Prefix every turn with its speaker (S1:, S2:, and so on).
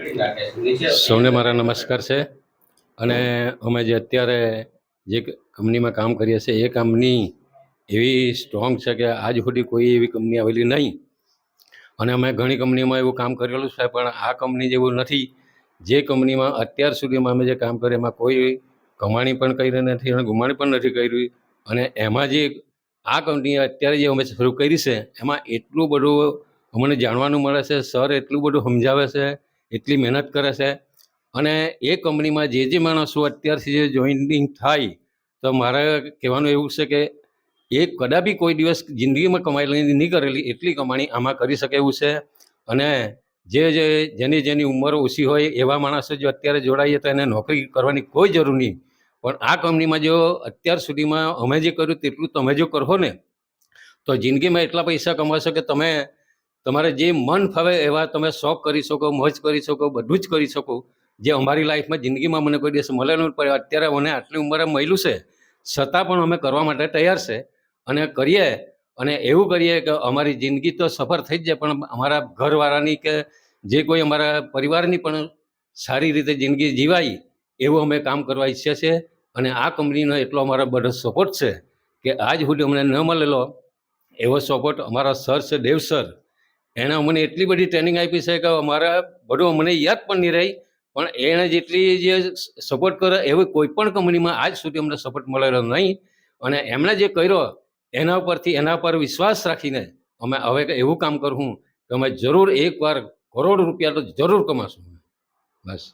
S1: સૌને મારા નમસ્કાર છે. અને અમે જે અત્યારે જે કંપનીમાં કામ કરીએ છીએ એ કંપની એવી સ્ટ્રોંગ છે કે આજ સુધી કોઈ એવી કંપની આવેલી નહીં. અને અમે ઘણી કંપનીમાં એવું કામ કરેલું છે, પણ આ કંપની જેવું નથી. જે કંપનીમાં અત્યાર સુધીમાં અમે જે કામ કર્યું એમાં કોઈ કમાણી પણ કરી નથી અને ગુમાણી પણ નથી કરી. અને એમાં જે આ કંપની અત્યારે જે અમે શરૂ કરી છે એમાં એટલું બધું અમને જાણવાનું મળે છે. સર એટલું બધું સમજાવે છે, એટલી મહેનત કરે છે. અને એ કંપનીમાં જે માણસો અત્યારથી જે જોઈનિંગ થાય તો મારે કહેવાનું એવું છે કે એ કદાપી કોઈ દિવસ જિંદગીમાં કમાઈ નહીં કરેલી એટલી કમાણી આમાં કરી શકે એવું છે. અને જેની ઉંમર ઓછી હોય એવા માણસો જો અત્યારે જોડાઈએ તો એને નોકરી કરવાની કોઈ જરૂર નહીં. પણ આ કંપનીમાં જો અત્યાર સુધીમાં અમે જે કર્યું તેટલું તમે જો કરો ને તો જિંદગીમાં એટલા પૈસા કમાશો કે તમે તમારે જે મન ફાવે એવા તમે શોખ કરી શકો, મોજ કરી શકો, બધું જ કરી શકો. જે અમારી લાઈફમાં જિંદગીમાં મને કોઈ દિવસ મળેલું પડે. અત્યારે મને આટલી ઉંમરે મળ્યું છે છતાં પણ અમે કરવા માટે તૈયાર છે. અને કરીએ અને એવું કરીએ કે અમારી જિંદગી તો સફળ થઈ જ જાય, પણ અમારા ઘરવાળાની કે જે કોઈ અમારા પરિવારની પણ સારી રીતે જિંદગી જીવાય એવું અમે કામ કરવા ઈચ્છીએ છીએ. અને આ કંપનીનો એટલો અમારો બધો સપોર્ટ છે કે આજ સુધી અમને ન મળેલો એવો સપોર્ટ અમારા સર છે, દેવ સર. એણે અમને એટલી બધી ટ્રેનિંગ આપી છે કે અમારા બધું અમને યાદ પણ નહીં રહી. પણ એણે જેટલી જે સપોર્ટ કરે એવી કોઈ પણ કંપનીમાં આજ સુધી અમને સપોર્ટ મળેલો નહીં. અને એમણે જે કર્યો એના પર વિશ્વાસ રાખીને અમે હવે એવું કામ કરવું કે અમે જરૂર એકવાર કરોડ રૂપિયા તો જરૂર કમાશું. બસ.